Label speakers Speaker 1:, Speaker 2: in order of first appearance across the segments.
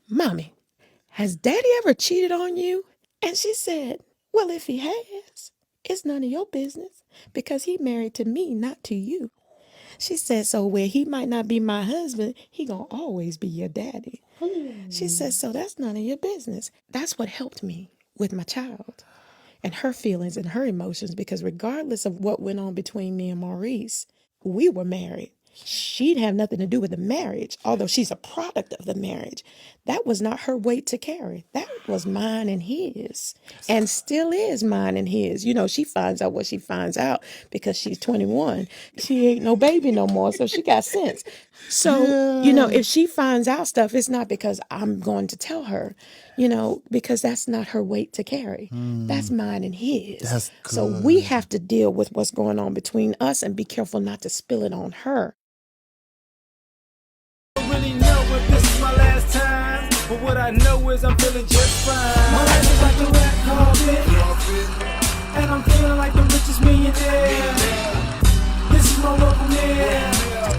Speaker 1: Mommy, has Daddy ever cheated on you? And she said, well, if he has, it's none of your business because he married to me, not to you. She said, so where he might not be my husband, he gonna always be your daddy. She said, so that's none of your business. That's what helped me with my child and her feelings and her emotions, because regardless of what went on between me and Maurice, we were married. She'd have nothing to do with the marriage, although she's a product of the marriage. That was not her weight to carry. That was mine and his, and still is mine and his. You know, she finds out what she finds out because she's 21. She ain't no baby no more, so she got sense. So, you know, if she finds out stuff, it's not because I'm going to tell her, you know, because that's not her weight to carry. That's mine and his.
Speaker 2: That's good.
Speaker 1: So we have to deal with what's going on between us and be careful not to spill it on her.
Speaker 3: Really know if this is my last time, but what I know is I'm feeling just fine. My life is like a red carpet, and I'm feeling like the richest millionaire. This is my local mayor,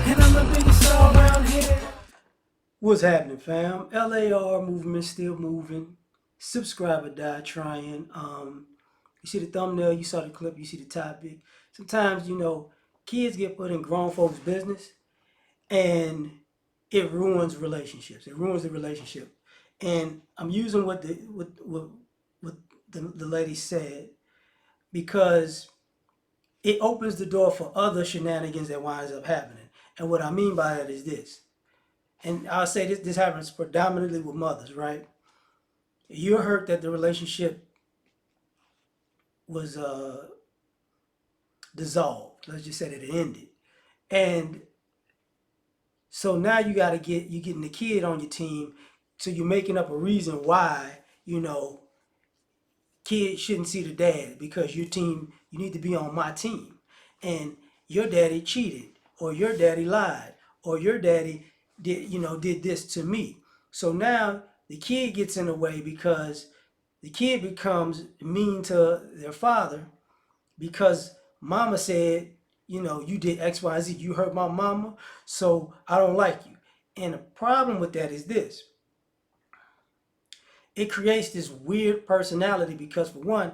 Speaker 3: and I'm the biggest star around here. What's happening, fam? L.A.R. movement still moving. Subscribe or die trying. You see the thumbnail, you saw the clip, you see the topic. Sometimes, you know, kids get put in grown folks' business, and it ruins relationships. It ruins the relationship. And I'm using what the lady said because it opens the door for other shenanigans that winds up happening. And what I mean by that is this. And I'll say this happens predominantly with mothers, right? You're hurt that the relationship was dissolved. Let's just say that it ended. And so now you're getting the kid on your team, so you're making up a reason why, you know, kids shouldn't see the dad because your team, you need to be on my team. And your daddy cheated, or your daddy lied, or your daddy did this to me. So now the kid gets in the way because the kid becomes mean to their father because mama said, you know, you did X, Y, Z, you hurt my mama, so I don't like you. And the problem with that is this. It creates this weird personality because, for one,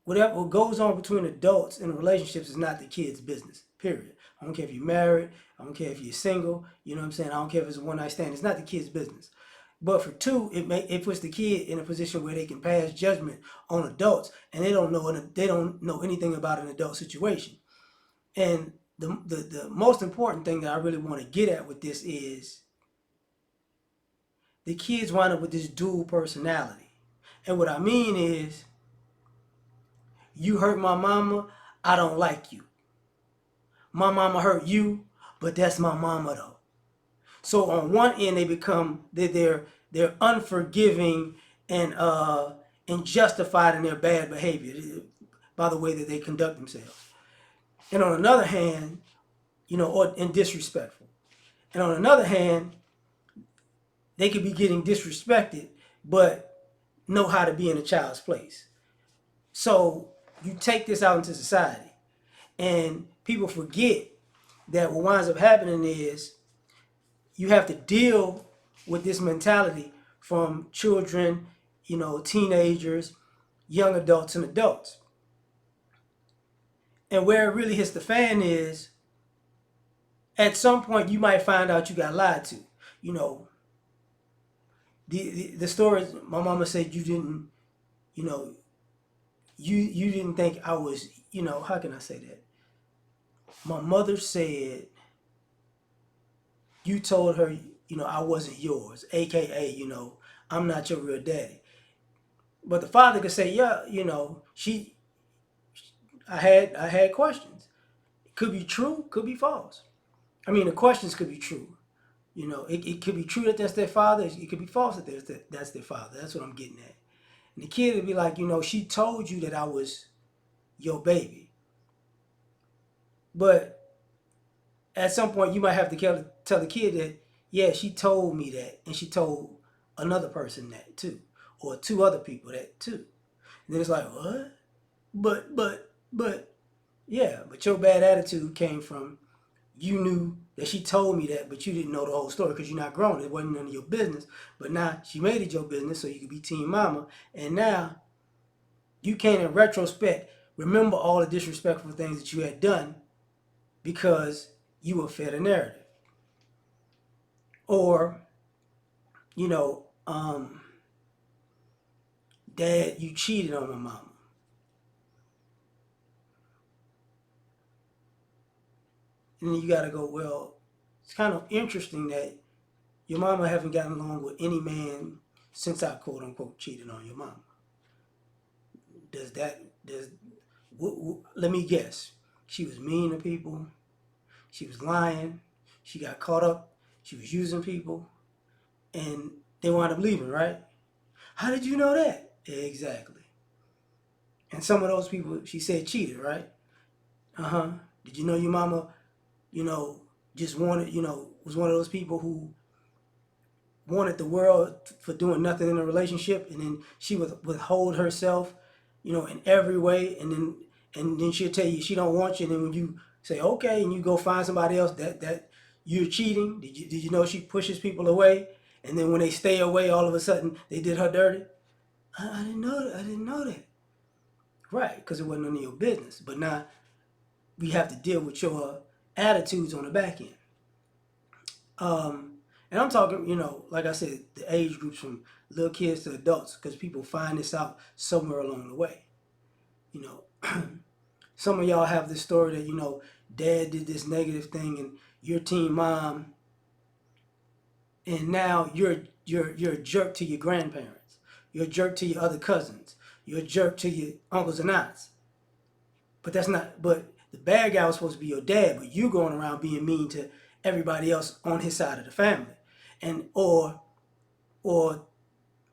Speaker 3: whatever goes on between adults in relationships is not the kid's business, period. I don't care if you're married. I don't care if you're single. You know what I'm saying? I don't care if it's a one-night stand. It's not the kid's business. But for two, it puts the kid in a position where they can pass judgment on adults, and they don't know anything about an adult situation. And the most important thing that I really want to get at with this is the kids wind up with this dual personality. And what I mean is, you hurt my mama, I don't like you. My mama hurt you, but that's my mama though. So on one end they become they're unforgiving and justified in their bad behavior by the way that they conduct themselves. And on another hand, and disrespectful. And on another hand, they could be getting disrespected, but know how to be in a child's place. So you take this out into society, and people forget that what winds up happening is you have to deal with this mentality from children, teenagers, young adults, and adults. And where it really hits the fan is at some point you might find out you got lied to. You know, the stories my mama said you didn't, you know, you didn't think I was, how can I say that? My mother said you told her, I wasn't yours, aka, I'm not your real daddy. But the father could say, yeah, I had questions. It could be true, could be false. I mean, the questions could be true. It could be true that that's their father. It could be false that that's their father. That's what I'm getting at. And the kid would be like, she told you that I was your baby. But at some point, you might have to tell the kid that, yeah, she told me that, and she told another person that too, or two other people that too. And then it's like, what? But yeah, but your bad attitude came from you knew that she told me that, but you didn't know the whole story because you're not grown. It wasn't none of your business. But now she made it your business so you could be teen mama. And now you can't, in retrospect, remember all the disrespectful things that you had done because you were fed a narrative. Or, you know, Dad, you cheated on my mama. And then you got to go, well, it's kind of interesting that your mama haven't gotten along with any man since I quote unquote cheated on your mama. Does let me guess. She was mean to people. She was lying. She got caught up. She was using people, and they wound up leaving. Right? How did you know that? Exactly. And some of those people, she said, cheated. Right? Uh huh. Did you know your mama? You know, just wanted. You know, was one of those people who wanted the world for doing nothing in a relationship, and then she would withhold herself, you know, in every way, and then she'll tell you she don't want you, and then when you say okay, and you go find somebody else that you're cheating. Did you know she pushes people away, and then when they stay away, all of a sudden they did her dirty? I didn't know that. I didn't know that. Right, because it wasn't none of your business. But now we have to deal with your attitudes on the back end. Um, and I'm talking, you know, like I said, the age groups from little kids to adults, because people find this out somewhere along the way. You know, some of y'all have this story that, you know, dad did this negative thing and your teen mom, and now you're a jerk to your grandparents. You're a jerk to your other cousins. You're a jerk to your uncles and aunts. But that's not. But the bad guy was supposed to be your dad, but you going around being mean to everybody else on his side of the family, and or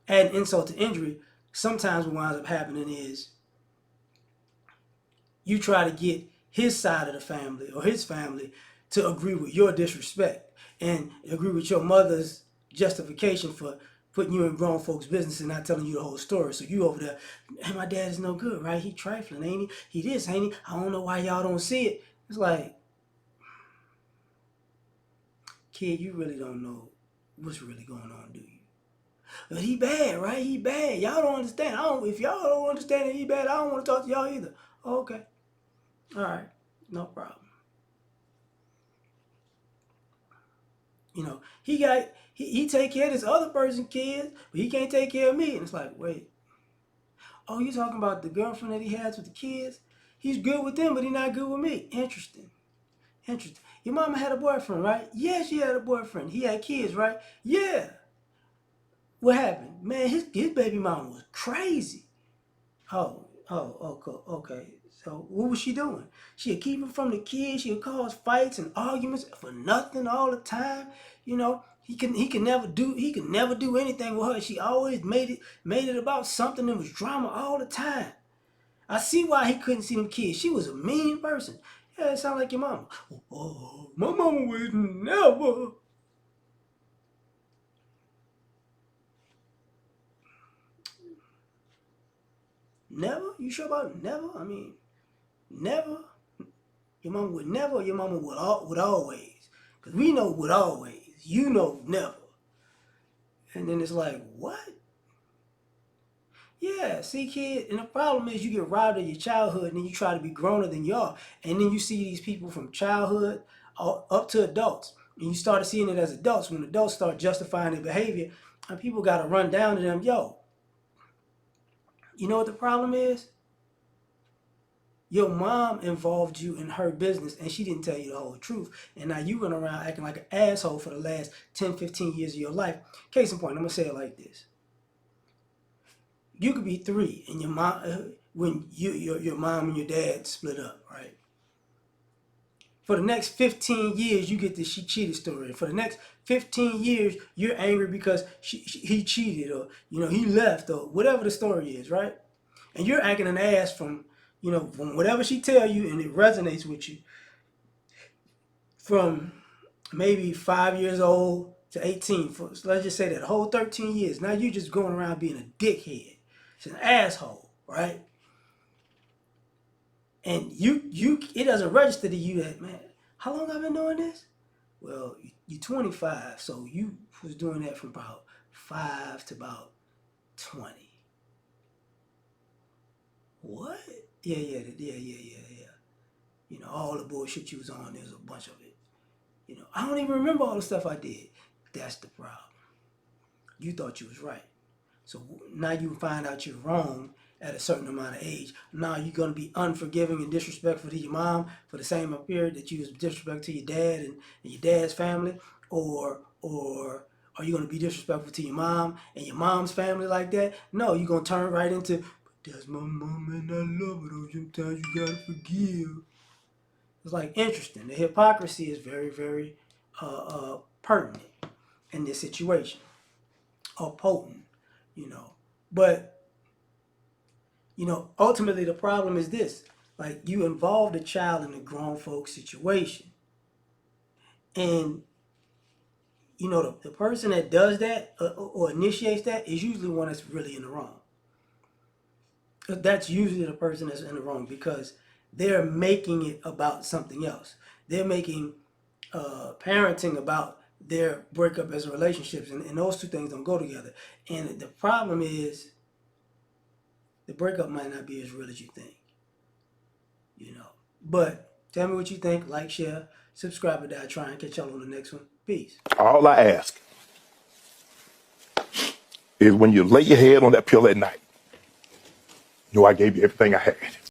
Speaker 3: add insult to injury. Sometimes what winds up happening is you try to get his side of the family or his family to agree with your disrespect and agree with your mother's justification for putting you in grown folks' business and not telling you the whole story. So you over there, hey, my dad is no good, right? He trifling, ain't he? He this, ain't he? I don't know why y'all don't see it. It's like, kid, you really don't know what's really going on, do you? But he bad, right? He bad. Y'all don't understand. I don't. If y'all don't understand that he bad, I don't want to talk to y'all either. Okay, all right, no problem. You know, he take care of this other person's kids, but he can't take care of me. And it's like, wait, oh, you talking about the girlfriend that he has with the kids? He's good with them, but he's not good with me. Interesting. Interesting. Your mama had a boyfriend, right? Yeah, she had a boyfriend. He had kids, right? Yeah. What happened? Man, his baby mama was crazy. Okay. So what was she doing? She'd keep him from the kids. She'd cause fights and arguments for nothing all the time. You know, he could never do anything with her. She always made it about something that was drama all the time. I see why he couldn't see them kids. She was a mean person. Yeah, it sounds like your mama. Oh, my mama would never. Never? You sure about never? I mean, never. Your mama would never, or your mama would always. Because we know would always. You know never. And then it's like, what? Yeah, see, kid, and the problem is you get robbed of your childhood and then you try to be growner than you are. And then you see these people from childhood up to adults. And you start seeing it as adults. When adults start justifying their behavior, and people got to run down to them, yo, you know what the problem is? Your mom involved you in her business and she didn't tell you the whole truth. And now you run around acting like an asshole for the last 10, 15 years of your life. Case in point, I'm going to say it like this. You could be 3 and your mom, when your mom and your dad split up, right? For the next 15 years, you get this she cheated story. For the next 15 years, you're angry because he cheated or, you know, he left or whatever the story is, right? And you're acting an ass from, you know, from whatever she tell you and it resonates with you from maybe 5 years old to 18. So let's just say that whole 13 years. Now you're just going around being a dickhead. It's an asshole, right? And it doesn't register to you that, man, How long I been doing this? Well, you're 25, so you was doing that from about 5 to about 20. What? Yeah. All the bullshit you was on, there's a bunch of it. I don't even remember all the stuff I did. That's the problem. You thought you was right. So now you find out you're wrong at a certain amount of age. Now you're going to be unforgiving and disrespectful to your mom for the same period that you was disrespectful to your dad and your dad's family, or are you going to be disrespectful to your mom and your mom's family like that? No, you're going to turn right into, but that's my mom and I love her though. Sometimes you got to forgive. It's like interesting. The hypocrisy is very, very pertinent in this situation, or potent, you know. But ultimately the problem is this: like you involved a child in a grown folk situation, and the person that does that or initiates that is usually one that's really in the wrong. That's usually the person that's in the wrong because they're making it about something else. They're making parenting about their breakup as relationships, and those two things don't go together. And the problem is the breakup might not be as real as you think. But tell me what you think. Like, share, subscribe, and I try and catch y'all on the next one. Peace.
Speaker 2: All I ask is when you lay your head on that pillow at night, I gave you everything I had.